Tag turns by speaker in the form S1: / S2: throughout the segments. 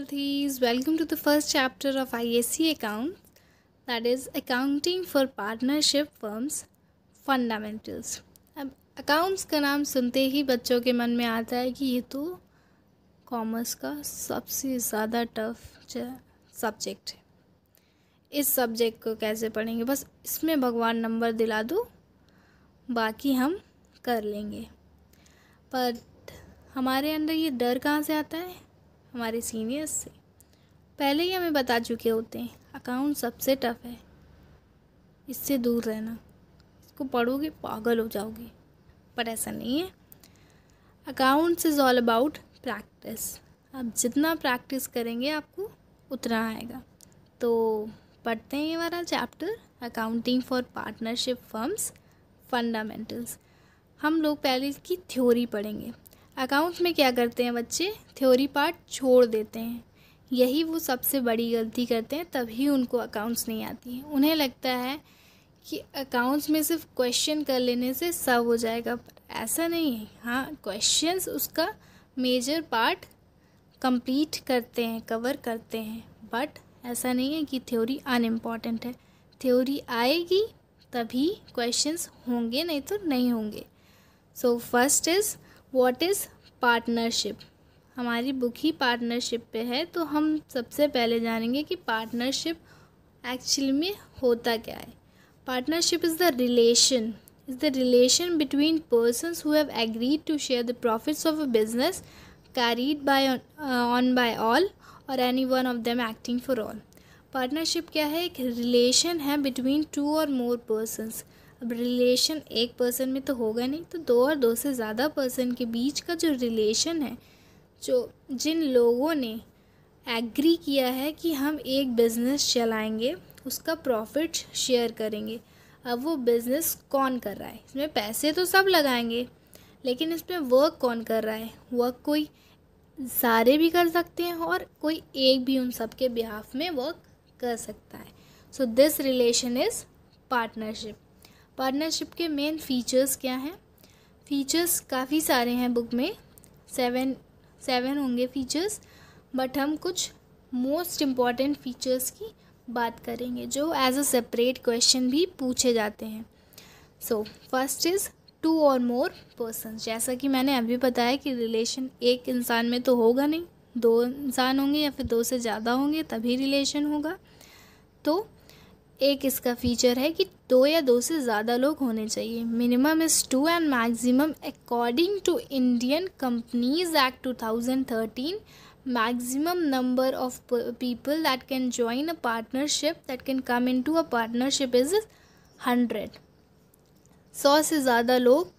S1: Vidyaarthis, welcome to the first chapter of ISC account, that is Accounting for Partnership Firms Fundamentals। अब accounts का नाम सुनते ही बच्चों के मन में आता है कि ये तो कॉमर्स का सबसे ज़्यादा टफ सब्जेक्ट है। इस सब्जेक्ट को कैसे पढ़ेंगे, बस इसमें भगवान नंबर दिला दो, बाकी हम कर लेंगे। पर हमारे अंदर ये डर कहाँ से आता है? हमारे सीनियर्स से। पहले ही हमें बता चुके होते हैं अकाउंट सबसे टफ है, इससे दूर रहना, इसको पढ़ोगे पागल हो जाओगे। पर ऐसा नहीं है। Accounts is all about practice. आप जितना प्रैक्टिस करेंगे आपको उतना आएगा। तो पढ़ते हैं ये वाला chapter, accounting for partnership firms fundamentals. हम लोग पहले इसकी थ्योरी पढ़ेंगे। अकाउंट्स में क्या करते हैं बच्चे? थ्योरी पार्ट छोड़ देते हैं। यही वो सबसे बड़ी गलती करते हैं, तभी उनको अकाउंट्स नहीं आती है। उन्हें लगता है कि अकाउंट्स में सिर्फ क्वेश्चन कर लेने से सब हो जाएगा, पर ऐसा नहीं है। हाँ, क्वेश्चंस उसका मेजर पार्ट कंप्लीट करते हैं, कवर करते हैं, बट ऐसा नहीं है कि थ्योरी अनइम्पॉर्टेंट है। थ्योरी आएगी तभी क्वेश्चंस होंगे, नहीं तो नहीं होंगे। So first is what is partnership. हमारी बुक ही पार्टनरशिप पे है, तो हम सबसे पहले जानेंगे कि पार्टनरशिप एक्चुअली में होता क्या है। Partnership is the relation between persons who have agreed to share the profits of a business carried by all or any one of them acting for all. Partnership क्या है? एक रिलेशन है between two or more persons. अब relation एक person में तो होगा नहीं, तो दो और दो से ज़्यादा पर्सन के बीच का जो रिलेशन है, जो जिन लोगों ने एग्री किया है कि हम एक बिज़नेस चलाएंगे, उसका प्रॉफिट शेयर करेंगे। अब वो बिज़नेस कौन कर रहा है? इसमें पैसे तो सब लगाएंगे, लेकिन इसमें वर्क कौन कर रहा है? वर्क कोई सारे भी कर सकते हैं और कोई एक भी उन सब के बिहाफ में वर्क कर सकता है। So this relation is partnership. Partnership के मेन फीचर्स क्या हैं? फीचर्स काफ़ी सारे हैं बुक में, सेवन होंगे फीचर्स, बट हम कुछ मोस्ट इम्पॉर्टेंट फीचर्स की बात करेंगे जो एज अ सेपरेट क्वेश्चन भी पूछे जाते हैं। So first is to or more persons. जैसा कि मैंने अभी बताया कि रिलेशन एक इंसान में तो होगा नहीं, दो इंसान होंगे या फिर दो से ज़्यादा होंगे तभी रिलेशन होगा। तो एक इसका फीचर है कि दो या दो से ज़्यादा लोग होने चाहिए। Minimum is 2 and maximum according to Indian companies act 2013 maximum number of people that can join a partnership, that can come into a partnership is 100। 100 से ज़्यादा लोग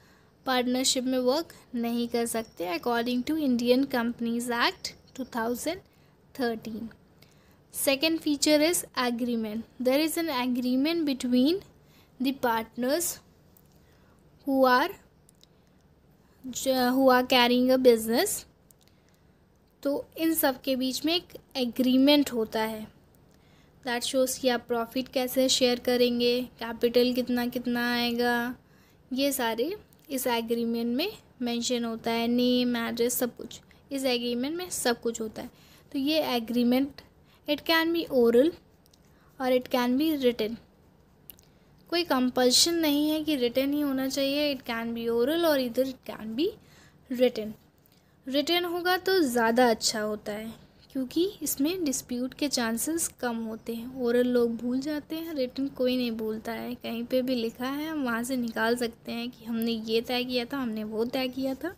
S1: पार्टनरशिप में वर्क नहीं कर सकते according to Indian companies act 2013। Second feature is agreement. There is an agreement between the partners who are carrying a business। तो इन सब के बीच में एक एग्रीमेंट होता है दैट शोज कि आप प्रॉफिट कैसे शेयर करेंगे, कैपिटल कितना कितना आएगा, ये सारे इस एग्रीमेंट में मेंशन होता है। नेम, एड्रेस, सब कुछ इस एग्रीमेंट में सब कुछ होता है। तो ये agreement it can B oral और इट कैन बी रिटन। कोई कंपल्शन नहीं है कि रिटन ही होना चाहिए, इट कैन बी ओरल और इधर it can be written. Written होगा तो ज़्यादा अच्छा होता है क्योंकि इसमें डिस्प्यूट के चांसेस कम होते हैं। ओरल लोग भूल जाते हैं, रिटन कोई नहीं भूलता है। कहीं पे भी लिखा है हम वहाँ से निकाल सकते हैं कि हमने ये तय किया था, हमने वो तय किया था।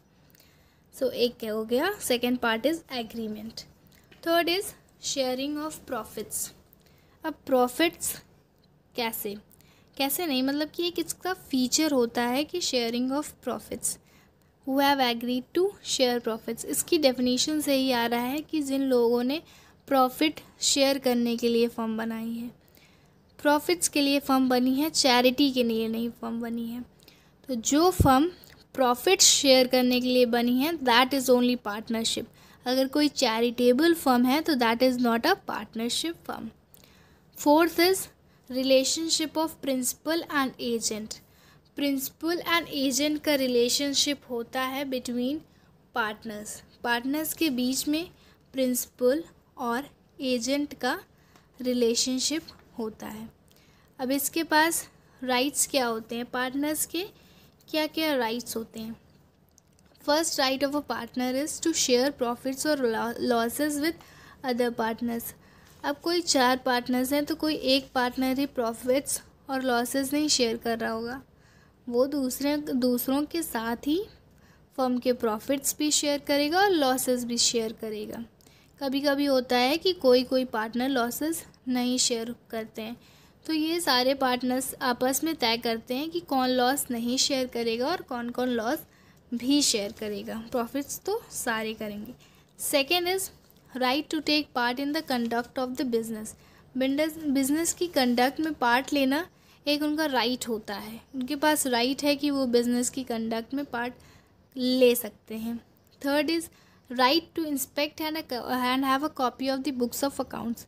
S1: सो एक क्या हो गया, second part is agreement. Third is sharing of profits. अब प्रॉफिट्स कैसे नहीं, मतलब कि एक इसका फीचर होता है कि sharing of profits, who have agreed to share profits. इसकी डेफिनेशन से ही आ रहा है कि जिन लोगों ने प्रॉफिट शेयर करने के लिए फर्म बनाई है, प्रॉफिट्स के लिए फर्म बनी है, चैरिटी के लिए नहीं फर्म बनी है। तो जो फर्म प्रॉफिट शेयर करने के लिए बनी है दैट इज़ ओनली पार्टनरशिप। अगर कोई चैरिटेबल फर्म है तो that is not a partnership firm. Fourth is relationship of principal and agent. Principal and agent का रिलेशनशिप होता है बिटवीन पार्टनर्स के बीच में प्रिंसिपल और एजेंट का रिलेशनशिप होता है। अब इसके पास राइट्स क्या होते हैं, पार्टनर्स के क्या क्या राइट्स होते हैं। First right of a partner is to share profits और लॉसेस विद अदर पार्टनर्स। अब कोई 4 पार्टनर्स हैं तो कोई एक पार्टनर ही प्रॉफिट्स और लॉसेस नहीं शेयर कर रहा होगा, वो दूसरों के साथ ही फर्म के प्रॉफिट्स भी शेयर करेगा और लॉसेस भी शेयर करेगा। कभी कभी होता है कि कोई पार्टनर लॉसेस नहीं शेयर करते हैं, तो ये सारे पार्टनर्स आपस में तय करते हैं कि कौन लॉस नहीं शेयर करेगा और कौन कौन लॉस भी शेयर करेगा। प्रॉफिट्स तो सारे करेंगे। Second is right to take part in the conduct of the business. Business की कंडक्ट में पार्ट लेना एक उनका राइट होता है, उनके पास राइट है कि वो बिजनेस की कंडक्ट में पार्ट ले सकते हैं। Third is right to inspect and have a copy of the books of accounts.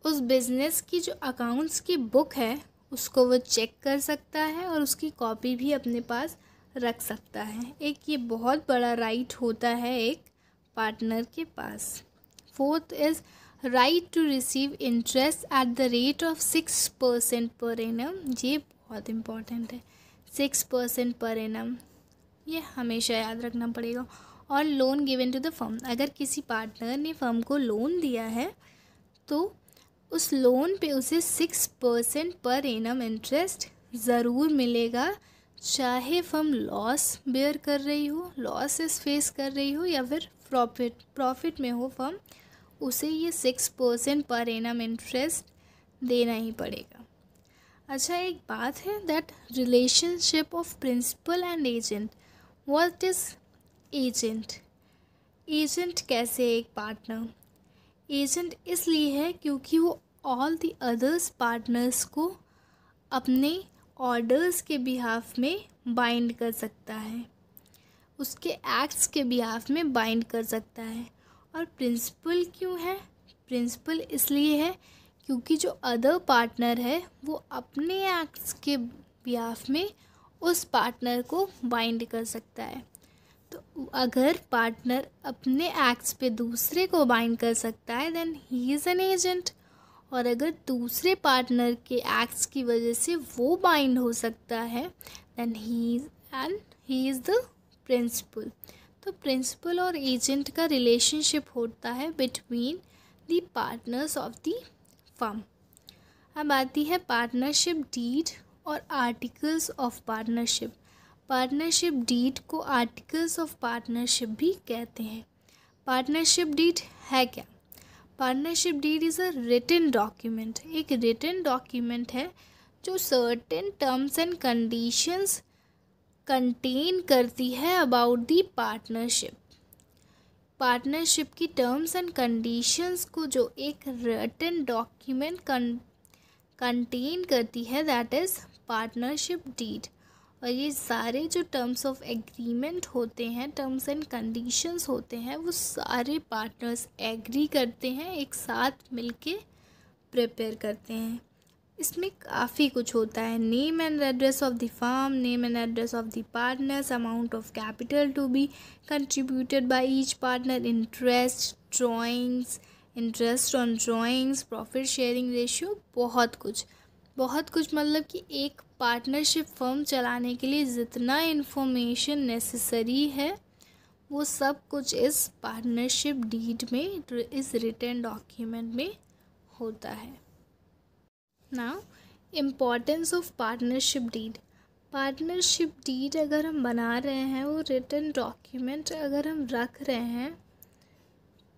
S1: उस बिज़नेस की जो अकाउंट्स की बुक है उसको वो चेक कर सकता है और उसकी कॉपी भी अपने पास रख सकता है। एक ये बहुत बड़ा राइट होता है एक पार्टनर के पास। Fourth is right to receive interest at the rate of 6% per annum. ये बहुत इम्पॉर्टेंट है, 6% पर एनम, ये हमेशा याद रखना पड़ेगा। और loan given to the firm, अगर किसी पार्टनर ने फर्म को लोन दिया है तो उस लोन पे उसे 6% पर एनम इंटरेस्ट ज़रूर मिलेगा, चाहे फर्म लॉस बेयर कर रही हो, लॉसेस फेस कर रही हो या फिर प्रॉफिट में हो फर्म, उसे ये 6% पर एनम इंटरेस्ट देना ही पड़ेगा। अच्छा, एक बात है that relationship of principal and agent. What is agent? Agent कैसे एक पार्टनर? एजेंट इसलिए है क्योंकि वो ऑल द अदर्स पार्टनर्स को अपने ऑर्डर्स के बिहाफ में बाइंड कर सकता है, उसके एक्ट्स के बिहाफ में बाइंड कर सकता है। और प्रिंसिपल क्यों है? प्रिंसिपल इसलिए है क्योंकि जो अदर पार्टनर है वो अपने एक्ट्स के बिहाफ में उस पार्टनर को बाइंड कर सकता है। तो अगर पार्टनर अपने एक्ट्स पे दूसरे को बाइंड कर सकता है then he is an agent, और अगर दूसरे पार्टनर के एक्ट्स की वजह से वो बाइंड हो सकता है then he is the principal. तो प्रिंसिपल और एजेंट का रिलेशनशिप होता है between the partners of the firm. अब आती है पार्टनरशिप डीड और articles of partnership. Partnership deed को आर्टिकल्स ऑफ पार्टनरशिप भी कहते हैं। पार्टनरशिप डीड है क्या? Partnership deed is a written document. एक रिटन डॉक्यूमेंट है जो certain terms and conditions contain करती है अबाउट दी पार्टनरशिप। पार्टनरशिप की टर्म्स एंड कंडीशंस को जो एक रिटन डॉक्यूमेंट कंटेन करती है दैट इज़ पार्टनरशिप डीड। और ये सारे जो टर्म्स ऑफ एग्रीमेंट होते हैं, टर्म्स एंड कंडीशंस होते हैं, वो सारे पार्टनर्स एग्री करते हैं, एक साथ मिलके प्रिपेयर करते हैं। इसमें काफ़ी कुछ होता है। Name and address of the firm, name and address of the partners, amount of capital to be contributed by each partner, interest on drawings, profit sharing ratio, बहुत कुछ मतलब कि एक पार्टनरशिप फर्म चलाने के लिए जितना इन्फॉर्मेशन नेसेसरी है वो सब कुछ इस पार्टनरशिप डीड में, इस रिटन डॉक्यूमेंट में होता है। Now importance of partnership deed. Partnership deed अगर हम बना रहे हैं, वो रिटन डॉक्यूमेंट अगर हम रख रहे हैं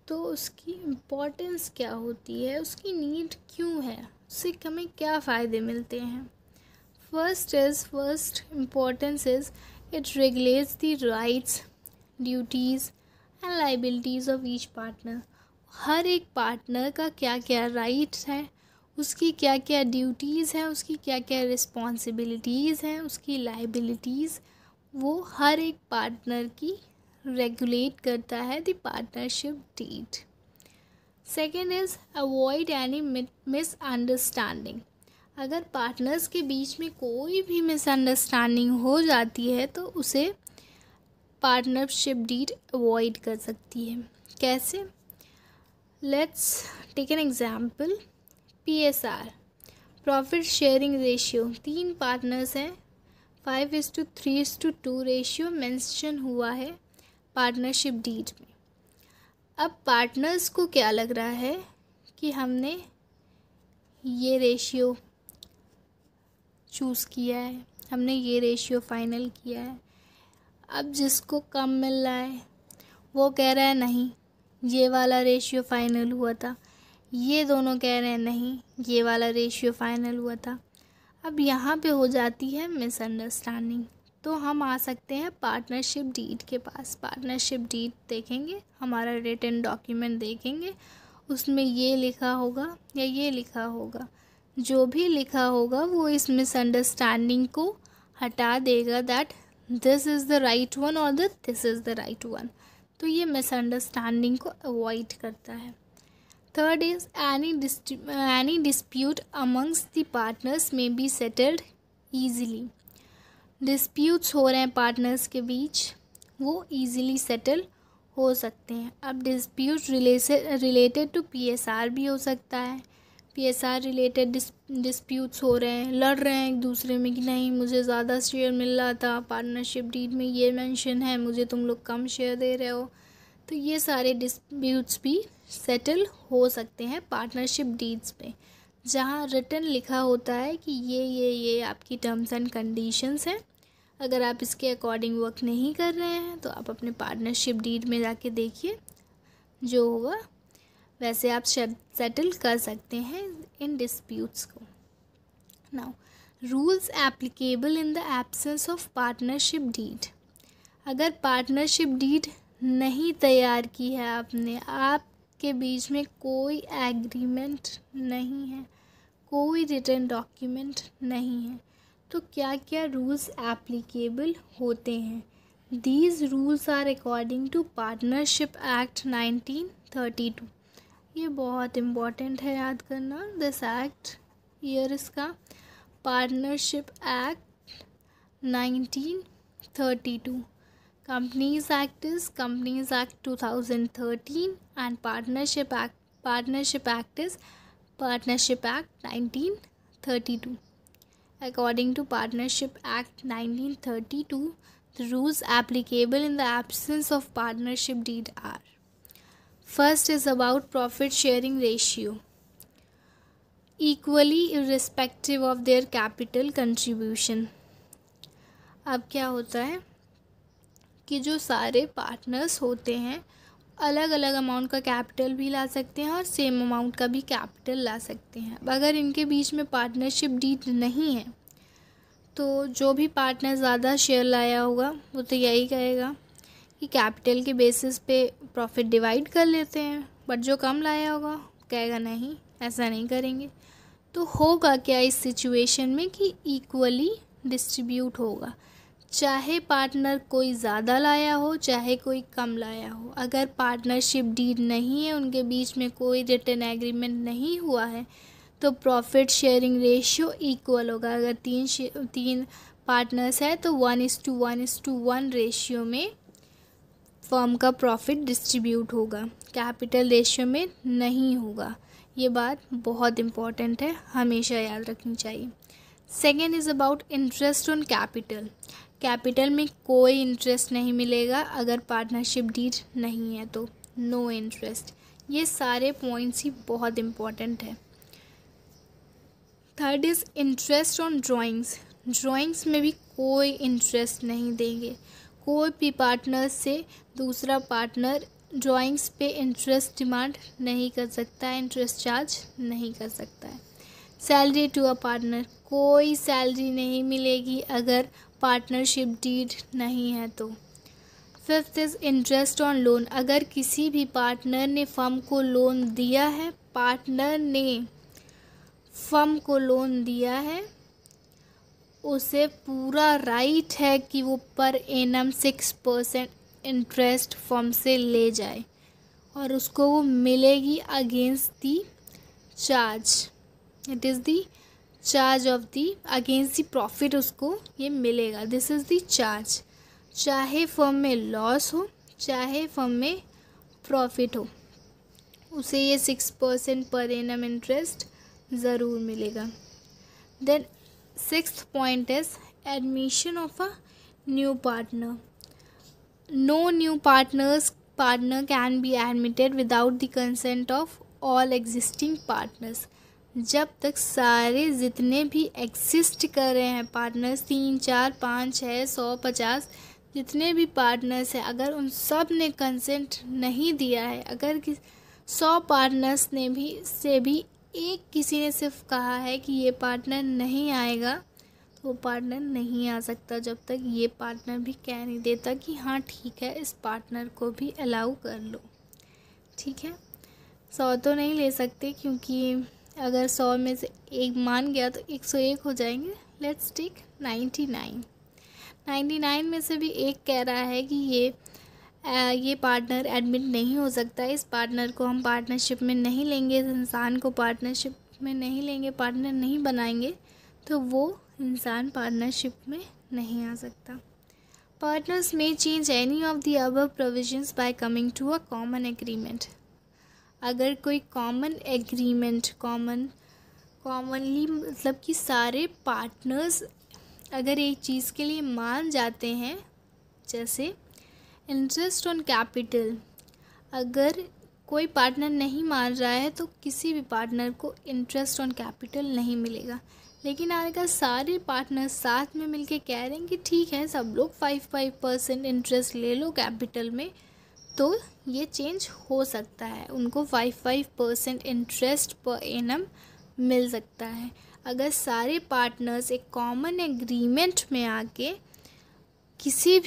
S1: तो उसकी इम्पॉर्टेंस क्या होती है, उसकी नीड क्यों है, उससे हमें क्या फ़ायदे मिलते हैं। First importance is it regulates the rights, duties and liabilities of each partner. हर एक पार्टनर का क्या क्या राइट्स हैं, उसकी क्या क्या ड्यूटीज़ हैं, उसकी क्या क्या रिस्पॉन्सिबिलिटीज़ हैं, उसकी लाइबिलिटीज़, वो हर एक पार्टनर की रेगुलेट करता है the partnership deed. Second is avoid any misunderstanding. अगर पार्टनर्स के बीच में कोई भी मिसअंडरस्टैंडिंग हो जाती है तो उसे पार्टनरशिप डीड अवॉइड कर सकती है। कैसे? Let's take an example, PSR, profit sharing ratio. 3 partners हैं, 5:3:2 रेशियो मेंशन हुआ है पार्टनरशिप डीड में। अब पार्टनर्स को क्या लग रहा है कि हमने ये रेशियो चूज़ किया है, हमने ये रेशियो फाइनल किया है। अब जिसको कम मिल रहा है वो कह रहा है नहीं ये वाला रेशियो फाइनल हुआ था, ये दोनों कह रहे हैं नहीं ये वाला रेशियो फाइनल हुआ था। अब यहाँ पे हो जाती है मिसअंडरस्टैंडिंग। तो हम आ सकते हैं पार्टनरशिप डीड के पास। पार्टनरशिप डीड देखेंगे, हमारा रिटन डॉक्यूमेंट देखेंगे, उसमें ये लिखा होगा या ये लिखा होगा, जो भी लिखा होगा वो इस मिसअंडरस्टैंडिंग को हटा देगा that this is the right one or this is the right one. तो ये मिसअंडरस्टैंडिंग को अवॉइड करता है। Third is any dispute amongst the partners may be settled easily. Disputes हो रहे हैं पार्टनर्स के बीच, वो ईजिली सेटल हो सकते हैं। अब डिस्प्यूट रिलेटेड टू PSR भी हो सकता है। PSR रिलेटेड डिस्प्यूट्स हो रहे हैं, लड़ रहे हैं एक दूसरे में कि नहीं मुझे ज़्यादा शेयर मिल रहा था, पार्टनरशिप डीड में ये मेंशन है, मुझे तुम लोग कम शेयर दे रहे हो। तो ये सारे डिस्प्यूट्स भी सेटल हो सकते हैं पार्टनरशिप डीड्स पे, जहाँ रिटन लिखा होता है कि ये आपकी टर्म्स एंड कंडीशंस हैं। अगर आप इसके अकॉर्डिंग वर्क नहीं कर रहे हैं तो आप अपने पार्टनरशिप डीड में जाके देखिए, जो होगा वैसे आप सेटल कर सकते हैं इन डिस्प्यूट्स को। Now rules applicable in the absence of partnership deed. अगर पार्टनरशिप डीड नहीं तैयार की है आपने, आपके बीच में कोई एग्रीमेंट नहीं है, कोई रिटन डॉक्यूमेंट नहीं है, तो क्या क्या रूल्स एप्लीकेबल होते हैं? These rules are according to partnership act 1932। ये बहुत इम्पॉर्टेंट है याद करना। दिस एक्ट ईयर इसका partnership act 1932। Companies act is companies act 2013 and partnership act is partnership act 1932। According to Partnership Act 1932, the rules applicable in the absence of partnership deed are: first is about profit sharing ratio, equally irrespective of their capital contribution। अब क्या होता है कि जो सारे partners होते हैं अलग अलग अमाउंट का कैपिटल भी ला सकते हैं और सेम अमाउंट का भी कैपिटल ला सकते हैं। अगर इनके बीच में पार्टनरशिप डीड नहीं है तो जो भी पार्टनर ज़्यादा शेयर लाया होगा वो तो यही कहेगा कि कैपिटल के बेसिस पे प्रॉफिट डिवाइड कर लेते हैं, बट जो कम लाया होगा कहेगा नहीं ऐसा नहीं करेंगे। तो होगा क्या इस सिचुएशन में कि इक्वली डिस्ट्रीब्यूट होगा, चाहे पार्टनर कोई ज़्यादा लाया हो चाहे कोई कम लाया हो। अगर पार्टनरशिप डीड नहीं है, उनके बीच में कोई रिटन एग्रीमेंट नहीं हुआ है, तो प्रॉफिट शेयरिंग रेशियो इक्वल होगा। अगर तीन पार्टनर्स है तो 1:1:1 रेशियो में फर्म का प्रॉफिट डिस्ट्रीब्यूट होगा, कैपिटल रेशियो में नहीं होगा। ये बात बहुत इम्पॉर्टेंट है, हमेशा याद रखनी चाहिए। Second is about interest on capital. Capital में कोई इंटरेस्ट नहीं मिलेगा अगर पार्टनरशिप डीड नहीं है तो, नो इंटरेस्ट। ये सारे पॉइंट्स ही बहुत इम्पॉर्टेंट है। Third is interest on drawings. Drawings में भी कोई इंटरेस्ट नहीं देंगे। कोई भी पार्टनर से दूसरा पार्टनर ड्राइंग्स पे इंटरेस्ट डिमांड नहीं कर सकता है, इंटरेस्ट चार्ज नहीं कर सकता है। सैलरी टू अ पार्टनर, कोई सैलरी नहीं मिलेगी अगर पार्टनरशिप डीड नहीं है तो। Fifth is interest on loan. अगर किसी भी पार्टनर ने फर्म को लोन दिया है, पार्टनर ने फर्म को लोन दिया है, उसे पूरा राइट है कि वो पर एनम 6% इंटरेस्ट फर्म से ले जाए और उसको वो मिलेगी against the charge. It is the charge of the against the profit, उसको ये मिलेगा। दिस इज़ दी चार्ज, चाहे फर्म में लॉस हो चाहे फर्म में प्रॉफिट हो। उसे ये 6% पर एनम इंटरेस्ट ज़रूर मिलेगा। Then 6th point is admission of a new partner. No new partner can be admitted without the consent of all existing partners। जब तक सारे जितने भी एग्जिस्ट कर रहे हैं पार्टनर्स, 3, 4, 5, 6, 100, 50 जितने भी पार्टनर्स हैं, अगर उन सब ने कंसेंट नहीं दिया है, अगर 100 पार्टनर्स ने भी एक किसी ने सिर्फ कहा है कि ये पार्टनर नहीं आएगा, तो वो पार्टनर नहीं आ सकता जब तक ये पार्टनर भी कह नहीं देता कि हाँ ठीक है, इस पार्टनर को भी अलाउ कर लो। ठीक है, 100 तो नहीं ले सकते, क्योंकि अगर 100 में से एक मान गया तो 101 हो जाएंगे। लेट्स टेक 99 में से भी एक कह रहा है कि ये पार्टनर एडमिट नहीं हो सकता, इस पार्टनर को हम पार्टनरशिप में नहीं लेंगे, इस इंसान को पार्टनरशिप में नहीं लेंगे, पार्टनर नहीं बनाएंगे, तो वो इंसान पार्टनरशिप में नहीं आ सकता। पार्टनर्स में change any of the above provisions by coming to a common agreement. अगर कोई कॉमन एग्रीमेंट, कॉमनली मतलब कि सारे पार्टनर्स अगर एक चीज़ के लिए मान जाते हैं, जैसे इंटरेस्ट ऑन कैपिटल, अगर कोई पार्टनर नहीं मान रहा है तो किसी भी पार्टनर को इंटरेस्ट ऑन कैपिटल नहीं मिलेगा। लेकिन अगर सारे पार्टनर्स साथ में मिलके कह रहे हैं कि ठीक है सब लोग 5% इंटरेस्ट ले लो कैपिटल में, तो ये चेंज हो सकता है, उनको 5% इंटरेस्ट पर एनम मिल सकता है। अगर सारे पार्टनर्स एक कॉमन एग्रीमेंट में आके किसी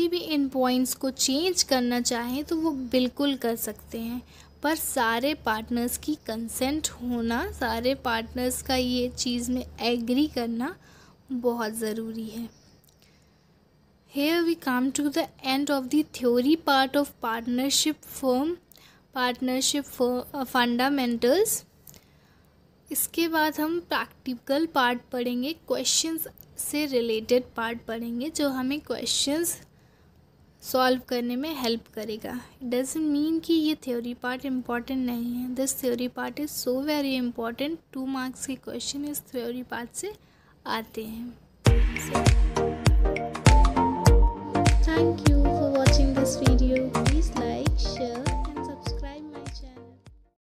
S1: भी इन पॉइंट्स को चेंज करना चाहें तो वो बिल्कुल कर सकते हैं, पर सारे पार्टनर्स की कंसेंट होना, सारे पार्टनर्स का ये चीज़ में एग्री करना बहुत ज़रूरी है। Here we come to the end of the theory part of partnership fundamentals। इसके बाद हम प्रैक्टिकल पार्ट पढ़ेंगे, क्वेश्चंस से रिलेटेड पार्ट पढ़ेंगे जो हमें क्वेश्चंस सॉल्व करने में हेल्प करेगा। इट डजंट मीन कि ये थ्योरी पार्ट इम्पॉर्टेंट नहीं है। This theory part is so very important. 2 marks के क्वेश्चन इस थ्योरी पार्ट से आते हैं। Thank you for watching this video. Please like, share